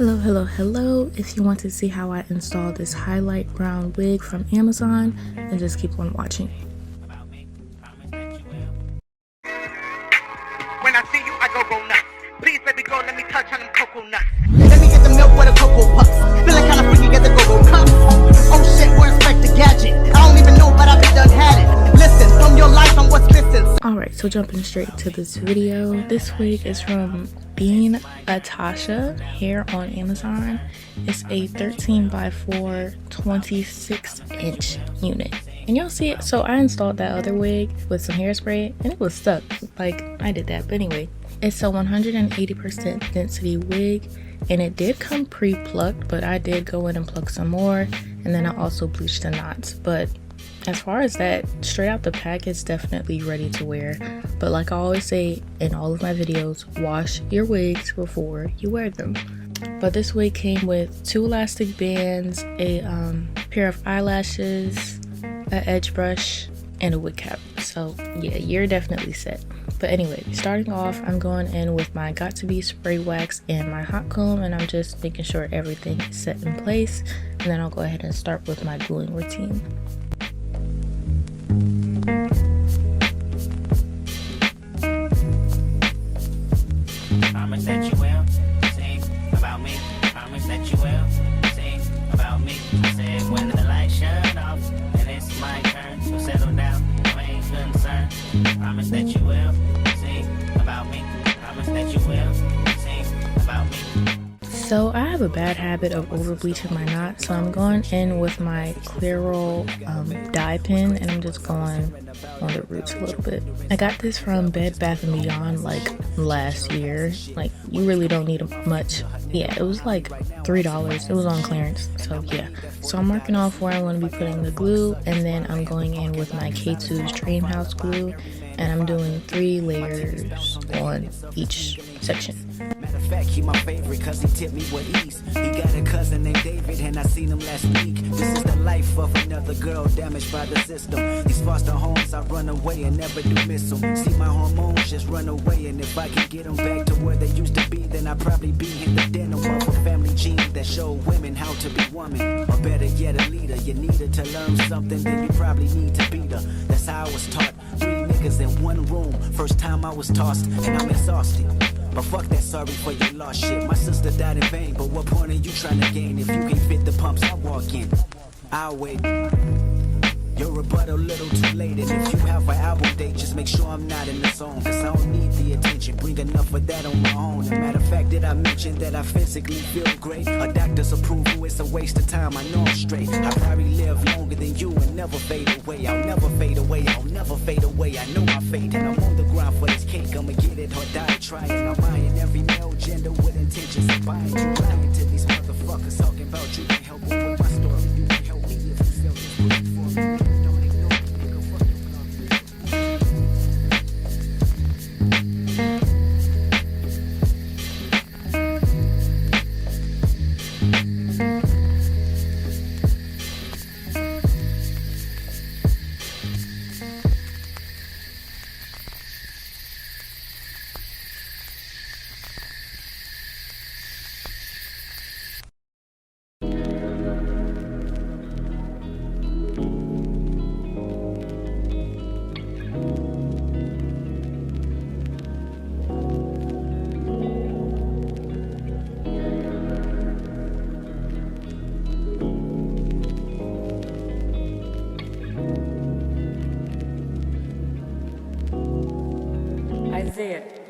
Hello. If you want to see how I installed this highlight brown wig from Amazon, then just keep on watching. When I see you, I go nuts. Please, baby girl, let me touch on them cocoa nuts. Let me get the milk with a cocoa puffs. Feeling kinda freaky, get the go-go cups. Oh shit, we're Inspector Gadget. I don't even know, but I been done had it. Listen, from your life on what's missing. Alright, so jumping straight to this video. This wig is from Fantasia hair on Amazon. It's a 13x4 26-inch unit. And y'all see it? So I installed that other wig with some hairspray and it was stuck. Like, I did that. But anyway, it's a 180% density wig and it did come pre-plucked, but I did go in and pluck some more, and then I also bleached the knots. But as far as that, straight out the pack, it's definitely ready to wear. But like I always say in all of my videos, wash your wigs before you wear them. But this wig came with 2 elastic bands, a pair of eyelashes, an edge brush, and a wig cap. So yeah, you're definitely set. But anyway, starting off, I'm going in with my Got2B spray wax and my hot comb, and I'm just making sure everything is set in place. And then I'll go ahead and start with my gluing routine. Promise that you will sing about me. Promise that you will sing about me. I said when the lights shut off and it's my turn, so settle down, no ain't concerned. Promise that you will sing about me. Promise that you will sing about me. So I have a bad habit of over bleaching my knots, so I'm going in with my clear roll dye pen, and I'm just going on the roots a little bit. I got this from Bed Bath & Beyond like last year. Like, you really don't need much. Yeah, it was like $3. It was on clearance, so yeah. So I'm marking off where I'm going to be putting the glue, and then I'm going in with my K2's Dream House glue, and I'm doing 3 layers on each section. Matter of fact, he my favorite cause he tipped me with ease. He got a cousin named David and I seen him last week. This is the life of another girl damaged by the system. These foster homes, I run away and never do miss them. See my hormones just run away, and if I can get them back to where they used to be, then I'd probably be in the denim of a family gene that show women how to be woman. Or better yet, a leader. You needed to learn something, then you probably need to beat her. That's how I was taught. 3 niggas in one room. First time I was tossed and I'm exhausted. But fuck that, sorry for your lost shit. My sister died in vain, but what point are you trying to gain? If you can fit the pumps, I walk in. I'll wait. Your rebuttal a little too late, and if you have an album date, just make sure I'm not in the zone, cause I don't need the attention, bring enough of that on my own. As a matter of fact, did I mention that I physically feel great? A doctor's approval, it's a waste of time, I know I'm straight. I probably live longer than you and never fade away. I'll never fade away, I'll never fade away. I know my fate, and I'm on the grind for this cake. I'ma get it or die trying. I'm eyeing every male gender with intentions of buying. You lying to these motherfuckers talking about you can help them with my story. You can help me if you sell this book for me.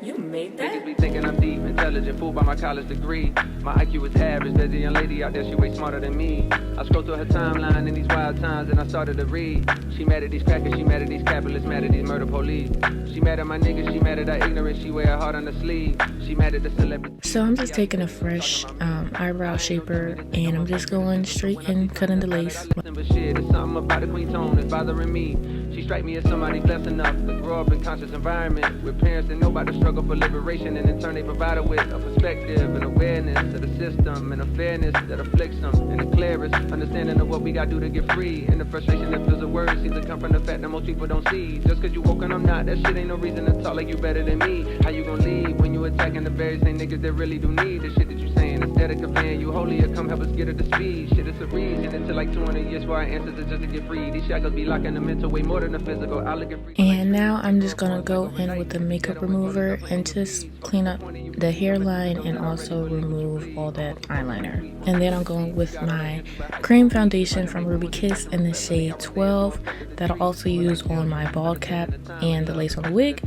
You made that? Basically thinking I'm deep, intelligent, fooled by my college degree. My IQ is average, there's a young lady out there, she way smarter than me. I scrolled through her timeline in these wild times and I started to read. She mad at these crackers, she mad at these capitalists, mad at these murder police. She mad at my niggas, she mad at our ignorance, she wear her heart on the sleeve. She mad at the celebrity. So I'm just taking a fresh eyebrow shaper, and I'm just going straight and cutting the lace. But shit, it's something about the queen tone that's bothering me. She strike me as somebody blessed enough to grow up in conscious environment with parents that know about the struggle for liberation, and in turn they provide her with a perspective and awareness of the system and a fairness that afflicts them, and the clearest understanding of what we gotta do to get free, and the frustration that fills the words seems to come from the fact that most people don't see. Just cause you woke and I'm not, that shit ain't no reason to talk like you better than me. How you gonna leave when you attacking the very same niggas that really do need the shit that you saying? Dedica fan, you holier, come help us get her to speed. Shit, it's a reason. Into like 200 years for our answers just to get free. These shackles be locking the mental way more than the physical. I look at free. And now I'm just gonna go in with the makeup remover and just clean up the hairline and also remove all that eyeliner. And then I'm going with my cream foundation from Ruby Kiss in the shade 12 that I'll also use on my bald cap and the lace on the wig.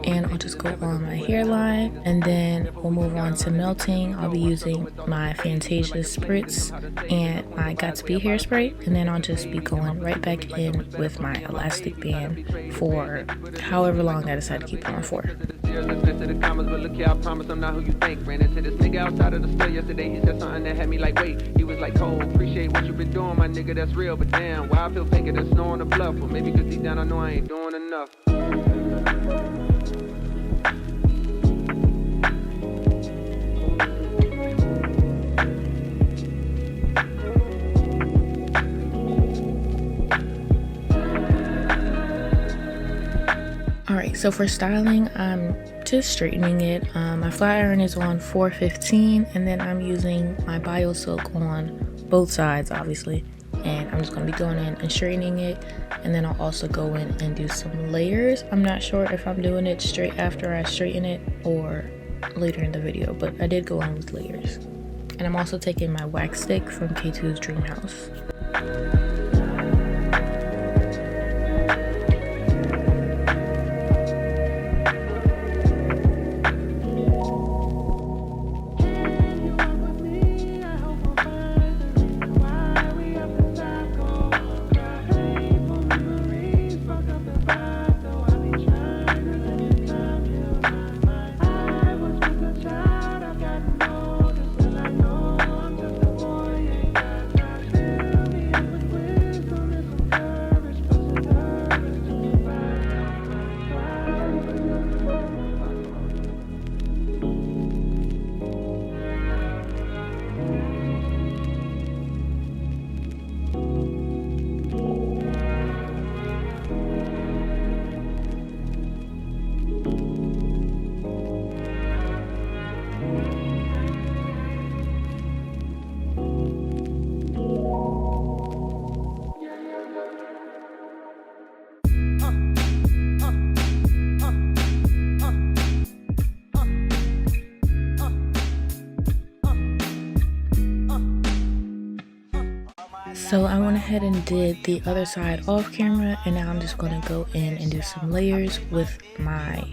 And I'll just go on my hairline, and then we'll move on to melting. I'll be using my Fantasia Spritz and my Got2B Hairspray, and then I'll just be going right back in with my elastic band for however long I decide to keep it on for. Listen to the comments, but look here, I promise I'm not who you think. Ran into this nigga outside of the store yesterday. He said something that had me like, wait. He was like, Cole, appreciate what you've been doing, my nigga, that's real. But damn, why I feel faker than snow on the bluff? Well, maybe cause deep down I know I ain't doing enough. Alright, so for styling, I'm just straightening it. My flat iron is on 415, and then I'm using my BioSilk on both sides, obviously. And I'm just going to be going in and straightening it, and then I'll also go in and do some layers. I'm not sure if I'm doing it straight after I straighten it or later in the video, but I did go in with layers. And I'm also taking my wax stick from K2's Dream House. So I went ahead and did the other side off camera, and now I'm just going to go in and do some layers with my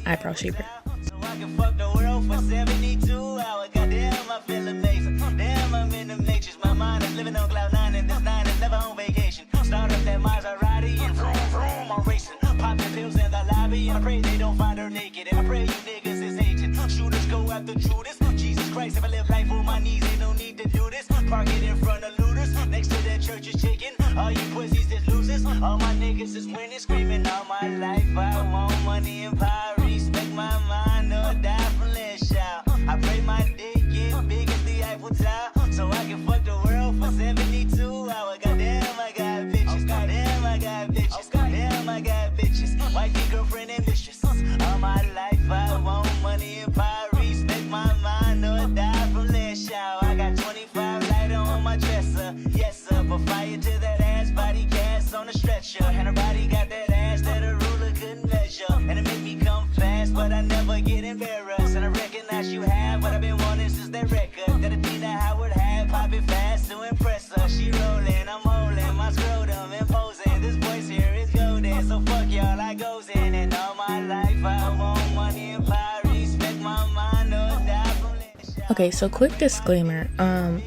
eyebrow shaper. So I can fuck the world for 72 hours. Goddamn, I feel amazing. Damn, I'm in the matrix. My mind is living on cloud 9, and this 9 is never on vacation. Start up that Maserati and vroom, vroom, I'm racing. Popping pills in the lobby, and I pray they don't find her naked. And I pray you niggas is aging. Shooters go after Judas. Jesus Christ, if I live life on my knees, ain't no need to do this. Park it in front of looters. Next to that church is chicken. All you pussies is losers. All my niggas is winning, screaming all my life. I want money and power. Respect my mind or die from less shout. I pray my dick get big as the Eiffel Tower, so I can fuck the world for 72 hours. Goddamn, I got bitches. Goddamn, I got bitches. Goddamn, I got bitches. Wifey, girlfriend, and mistress. All my life I want money and power. Respect my mind or die from less shout. I got 25 light on my dresser. Yes, sir, but fire to that ass, body cast on a stretcher. And her body got that ass that a ruler couldn't measure. And it make me come fast, but I never get embarrassed. And I recognize you have what I've been wanting since that record that Adina Howard had. Popping fast to impress her. She rolling, I'm holding my scrotum, imposing. This voice here is golden, so fuck y'all, I goes in. And all my life I want money and power. Respect my mind or die from less shout. Okay, so quick disclaimer.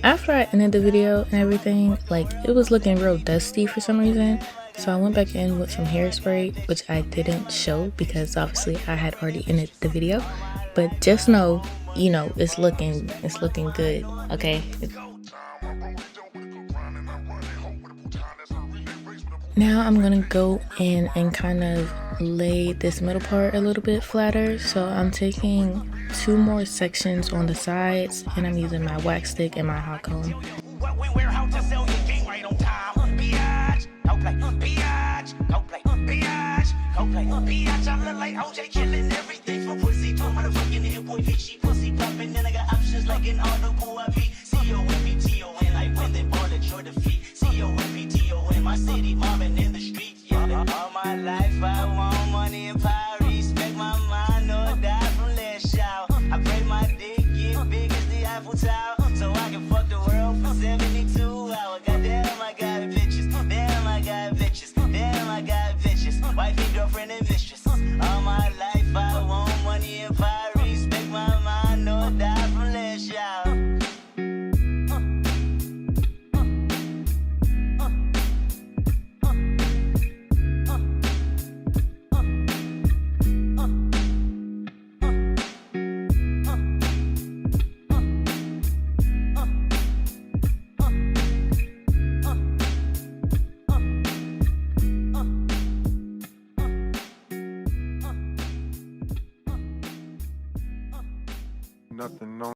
After I ended the video and everything, like, it was looking real dusty for some reason. So I went back in with some hairspray, which I didn't show because obviously I had already ended the video. But just know, you know, it's looking good, okay? Now I'm gonna go in and kind of lay this middle part a little bit flatter. So I'm taking 2 more sections on the sides, and I'm using my wax stick and my hot comb. What we wear out to sell your game right on time. Biatch, don't play. Biatch, don't play. Biatch, Copay. Bitch, I look like OJ killing everything from pussy to motherfucking hit boy. She pussy popping, then I got options like an auto I be C-O-M-P-T-O-N, like when they ball at your defeat. C-O-M-P-T-O-N, my city mobbing in the street. Yeah, all my life I want money and power. Respect my mind or die from less shout. I pray my dick get big as the Eiffel Tower, so I can fuck the world for 72 hours. Goddamn, I got bitches. Damn, I got bitches. Damn, I got bitches. Wifey, girlfriend, and mistress. All my life I want money and power. Respect my mind or die from less shout. Nothing on.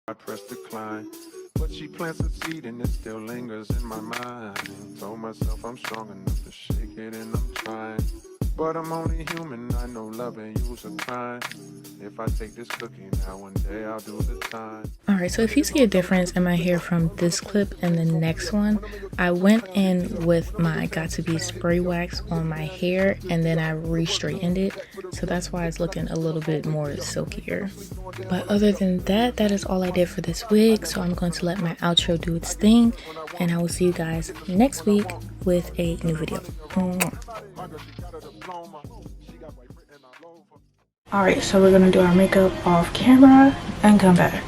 I press decline, but she plants a seed and it still lingers in my mind. Told myself I'm strong enough to shake it and I'm trying, but I'm only human. I know love ain't use a crime. If I take this cookie now, one day I'll do the time. Alright, so if you see a difference in my hair from this clip and the next one, I went in with my Got2B spray wax on my hair and then I re-straightened it. So that's why it's looking a little bit more silkier. But other than that, that is all I did for this wig. So I'm going to let my outro do its thing. And I will see you guys next week with a new video. Alright, so we're gonna do our makeup off camera and come back.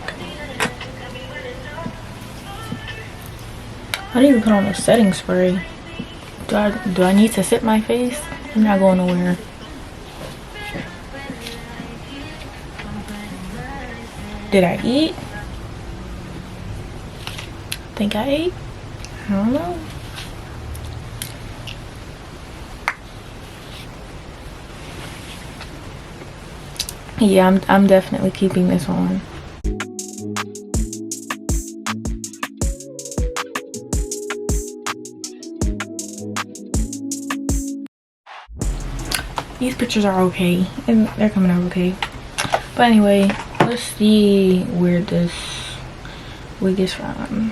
I didn't even put on a setting spray. Do I need to sit my face? I'm not going nowhere. Did I eat? Think I ate? I don't know. Yeah, I'm definitely keeping this on. These pictures are okay, and they're coming out okay. But anyway, let's see where this wig is from.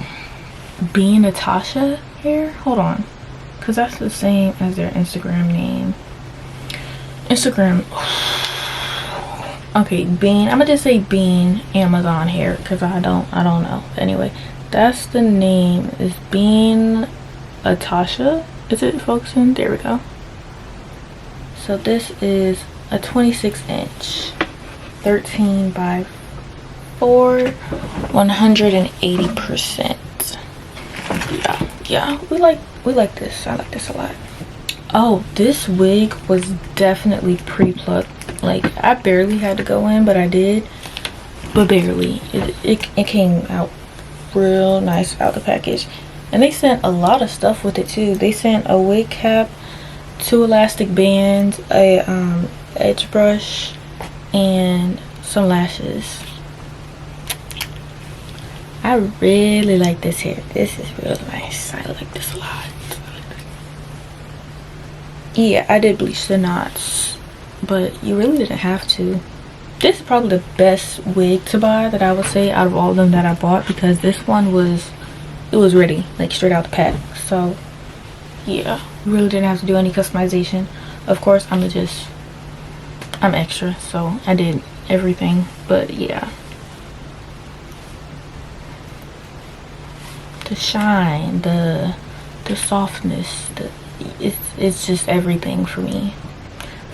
Natasha hair? Hold on, because that's the same as their Instagram name. Instagram. Okay, Bean. I'm gonna just say Bean Amazon hair because I don't know. Anyway, that's the name. Is Bean Natasha? Is it focusing? There we go. So this is a 26-inch, 13 by 4, 180%. Yeah. We like this. I like this a lot. Oh, this wig was definitely pre-plucked. Like, I barely had to go in, but I did. But barely. It came out real nice out the package. And they sent a lot of stuff with it too. They sent a wig cap, 2 elastic bands, a edge brush, and some lashes. I really like this hair. This is real nice. I like this a lot. Yeah, I did bleach the knots, but you really didn't have to. This is probably the best wig to buy that I would say out of all of them that I bought, because this one was ready, like straight out the pack. So yeah, you really didn't have to do any customization. Of course, I'm extra, so I did everything. But yeah, the shine, the softness, it's just everything for me.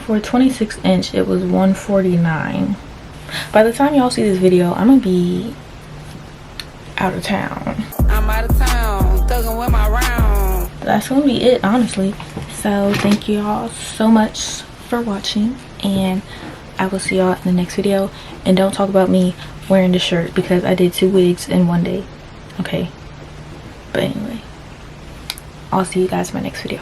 For a 26-inch, it was $149. By the time y'all see this video, I'm gonna be out of town. I'm out of town, thugging with my round. That's gonna be it, honestly. So thank you all so much for watching, and I will see y'all in the next video. And don't talk about me wearing the shirt, because I did 2 wigs in one day. Okay, but anyway, I'll see you guys in my next video.